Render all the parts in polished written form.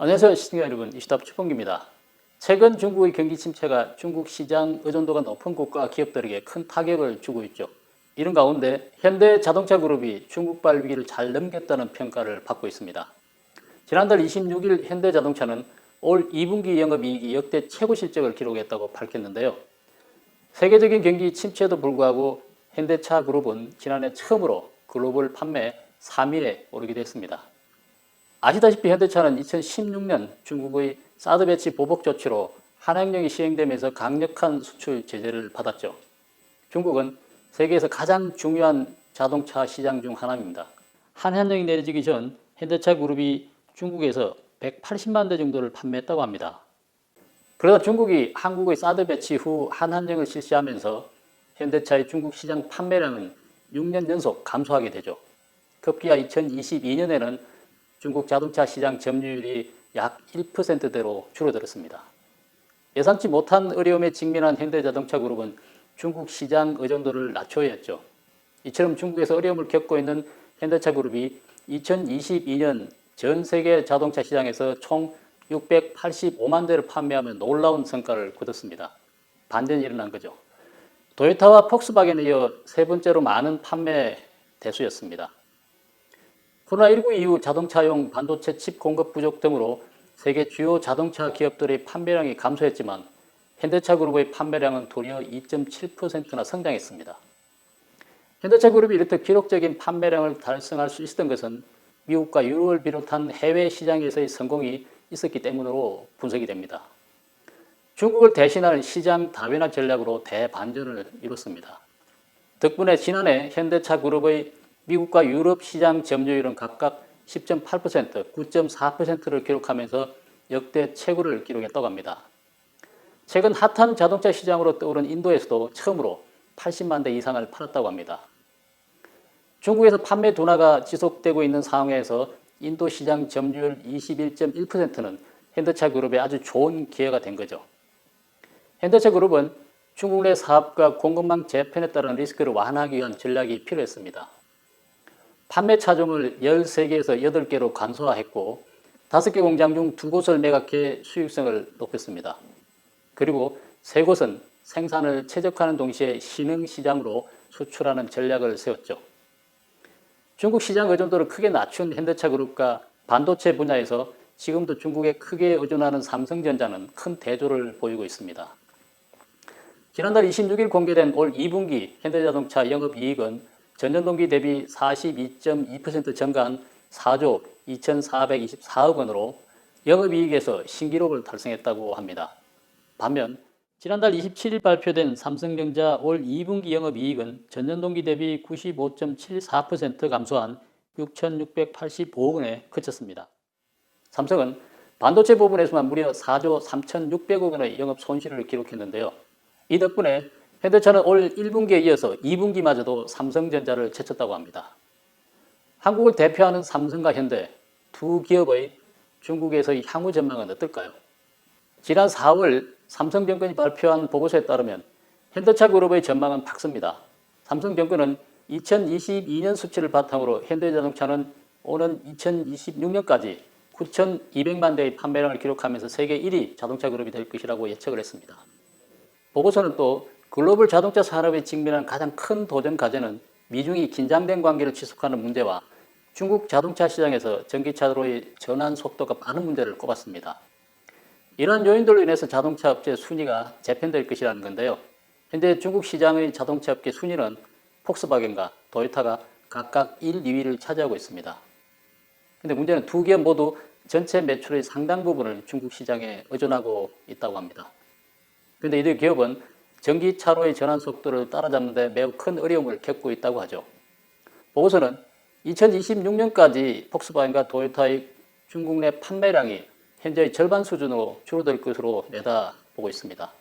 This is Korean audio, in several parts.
안녕하세요 시청자 여러분, 이슈탑 최봉기입니다. 최근 중국의 경기 침체가 중국 시장 의존도가 높은 국가 기업들에게 큰 타격을 주고 있죠. 이런 가운데 현대자동차그룹이 중국발 위기를 잘 넘겼다는 평가를 받고 있습니다. 지난달 26일 현대자동차는 올 2분기 영업이익이 역대 최고 실적을 기록했다고 밝혔는데요. 세계적인 경기 침체에도 불구하고 현대차그룹은 지난해 처음으로 글로벌 판매 3위에 오르게 됐습니다. 아시다시피 현대차는 2016년 중국의 사드 배치 보복 조치로 한한령이 시행되면서 강력한 수출 제재를 받았죠. 중국은 세계에서 가장 중요한 자동차 시장 중 하나입니다. 한한령이 내려지기 전 현대차 그룹이 중국에서 180만 대 정도를 판매했다고 합니다. 그러다 중국이 한국의 사드 배치 후 한한령을 실시하면서 현대차의 중국 시장 판매량은 6년 연속 감소하게 되죠. 급기야 2022년에는 중국 자동차 시장 점유율이 약 1%대로 줄어들었습니다. 예상치 못한 어려움에 직면한 현대자동차그룹은 중국 시장 의존도를 낮춰야 했죠. 이처럼 중국에서 어려움을 겪고 있는 현대차그룹이 2022년 전 세계 자동차 시장에서 총 685만 대를 판매하며 놀라운 성과를 거뒀습니다. 반전이 일어난 거죠. 도요타와 폭스바겐에 이어 세 번째로 많은 판매 대수였습니다. 코로나19 이후 자동차용 반도체 칩 공급 부족 등으로 세계 주요 자동차 기업들의 판매량이 감소했지만 현대차 그룹의 판매량은 도리어 2.7%나 성장했습니다. 현대차 그룹이 이렇게 기록적인 판매량을 달성할 수 있었던 것은 미국과 유럽을 비롯한 해외 시장에서의 성공이 있었기 때문으로 분석이 됩니다. 중국을 대신할 시장 다변화 전략으로 대반전을 이뤘습니다. 덕분에 지난해 현대차 그룹의 미국과 유럽 시장 점유율은 각각 10.8%, 9.4%를 기록하면서 역대 최고를 기록했다고 합니다. 최근 핫한 자동차 시장으로 떠오른 인도에서도 처음으로 80만 대 이상을 팔았다고 합니다. 중국에서 판매 둔화가 지속되고 있는 상황에서 인도 시장 점유율 21.1%는 현대차 그룹에 아주 좋은 기회가 된 거죠. 현대차 그룹은 중국 내 사업과 공급망 재편에 따른 리스크를 완화하기 위한 전략이 필요했습니다. 판매 차종을 13개에서 8개로 간소화했고 5개 공장 중 2곳을 매각해 수익성을 높였습니다. 그리고 3곳은 생산을 최적화하는 동시에 신흥 시장으로 수출하는 전략을 세웠죠. 중국 시장 의존도를 크게 낮춘 현대차 그룹과 반도체 분야에서 지금도 중국에 크게 의존하는 삼성전자는 큰 대조를 보이고 있습니다. 지난달 26일 공개된 올 2분기 현대자동차 영업이익은 전년 동기 대비 42.2% 증가한 4조 2,424억 원으로 영업이익에서 신기록을 달성했다고 합니다. 반면 지난달 27일 발표된 삼성전자 올 2분기 영업이익은 전년 동기 대비 95.74% 감소한 6,685억 원에 그쳤습니다. 삼성은 반도체 부분에서만 무려 4조 3,600억 원의 영업 손실을 기록했는데요. 이 덕분에 현대차는 올 1분기에 이어서 2분기마저도 삼성전자를 제쳤다고 합니다. 한국을 대표하는 삼성과 현대 두 기업의 중국에서의 향후 전망은 어떨까요? 지난 4월 삼성증권이 발표한 보고서에 따르면 현대차 그룹의 전망은 밝습니다. 삼성증권은 2022년 수치를 바탕으로 현대자동차는 오는 2026년까지 9,200만 대의 판매량을 기록하면서 세계 1위 자동차 그룹이 될 것이라고 예측을 했습니다. 보고서는 또 글로벌 자동차 산업에 직면한 가장 큰 도전 과제는 미중이 긴장된 관계를 지속하는 문제와 중국 자동차 시장에서 전기차로의 전환 속도가 빠른 문제를 꼽았습니다. 이러한 요인들로 인해서 자동차 업체 순위가 재편될 것이라는 건데요. 현재 중국 시장의 자동차 업계 순위는 폭스바겐과 도요타가 각각 1, 2위를 차지하고 있습니다. 근데 문제는 두 기업 모두 전체 매출의 상당 부분을 중국 시장에 의존하고 있다고 합니다. 그런데 이 기업은 전기차로의 전환 속도를 따라잡는 데 매우 큰 어려움을 겪고 있다고 하죠. 보고서는 2026년까지 폭스바겐과 도요타의 중국 내 판매량이 현재의 절반 수준으로 줄어들 것으로 내다보고 있습니다.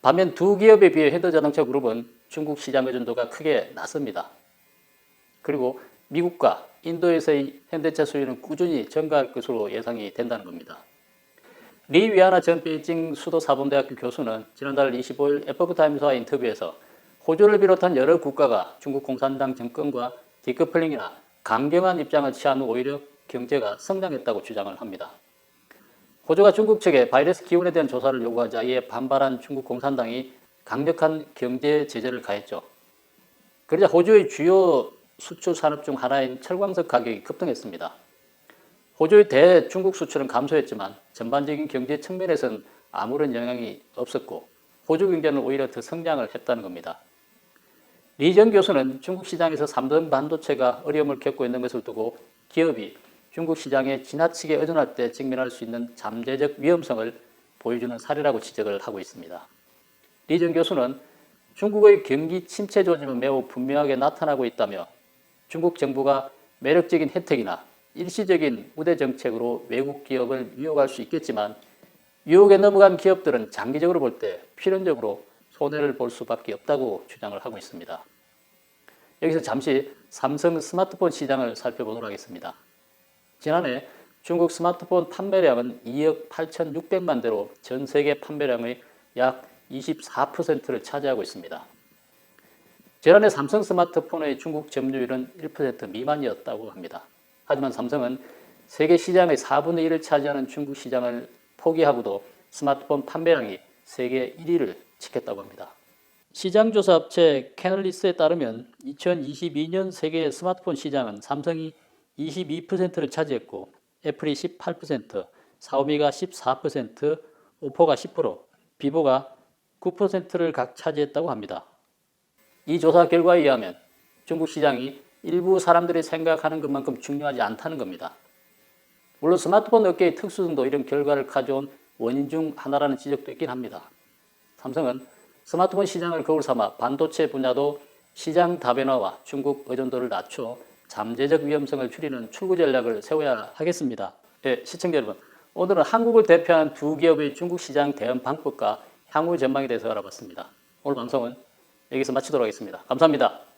반면 두 기업에 비해 현대자동차 그룹은 중국 시장 의존도가 크게 낮습니다. 그리고 미국과 인도에서의 현대차 수요는 꾸준히 증가할 것으로 예상이 된다는 겁니다. 리 위아나 전 베이징 수도사범대학교 교수는 지난달 25일 에포크타임스와 인터뷰에서 호주를 비롯한 여러 국가가 중국 공산당 정권과 디커플링이나 강경한 입장을 취한 후 오히려 경제가 성장했다고 주장을 합니다. 호주가 중국 측에 바이러스 기원에 대한 조사를 요구하자 이에 반발한 중국 공산당이 강력한 경제 제재를 가했죠. 그러자 호주의 주요 수출 산업 중 하나인 철광석 가격이 급등했습니다. 호주의 대중국 수출은 감소했지만 전반적인 경제 측면에서는 아무런 영향이 없었고 호주 경제는 오히려 더 성장을 했다는 겁니다. 리정 교수는 중국 시장에서 삼성 반도체가 어려움을 겪고 있는 것을 두고 기업이 중국 시장에 지나치게 의존할 때 직면할 수 있는 잠재적 위험성을 보여주는 사례라고 지적을 하고 있습니다. 리정 교수는 중국의 경기 침체 조짐은 매우 분명하게 나타나고 있다며 중국 정부가 매력적인 혜택이나 일시적인 우대 정책으로 외국 기업을 유혹할 수 있겠지만 유혹에 넘어간 기업들은 장기적으로 볼 때 필연적으로 손해를 볼 수밖에 없다고 주장을 하고 있습니다. 여기서 잠시 삼성 스마트폰 시장을 살펴보도록 하겠습니다. 지난해 중국 스마트폰 판매량은 2억 8,600만 대로 전 세계 판매량의 약 24%를 차지하고 있습니다. 지난해 삼성 스마트폰의 중국 점유율은 1% 미만이었다고 합니다. 하지만 삼성은 세계 시장의 4분의 1을 차지하는 중국 시장을 포기하고도 스마트폰 판매량이 세계 1위를 지켰다고 합니다. 시장조사 업체 캐널리스에 따르면 2022년 세계 스마트폰 시장은 삼성이 22%를 차지했고 애플이 18%, 샤오미가 14%, 오포가 10%, 비보가 9%를 각 차지했다고 합니다. 이 조사 결과에 의하면 중국 시장이 일부 사람들이 생각하는 것만큼 중요하지 않다는 겁니다. 물론 스마트폰 업계의 특수성도 이런 결과를 가져온 원인 중 하나라는 지적도 있긴 합니다. 삼성은 스마트폰 시장을 거울 삼아 반도체 분야도 시장 다변화와 중국 의존도를 낮춰 잠재적 위험성을 줄이는 출구 전략을 세워야 하겠습니다. 네, 시청자 여러분, 오늘은 한국을 대표하는 두 기업의 중국 시장 대응 방법과 향후 전망에 대해서 알아봤습니다. 오늘 방송은 여기서 마치도록 하겠습니다. 감사합니다.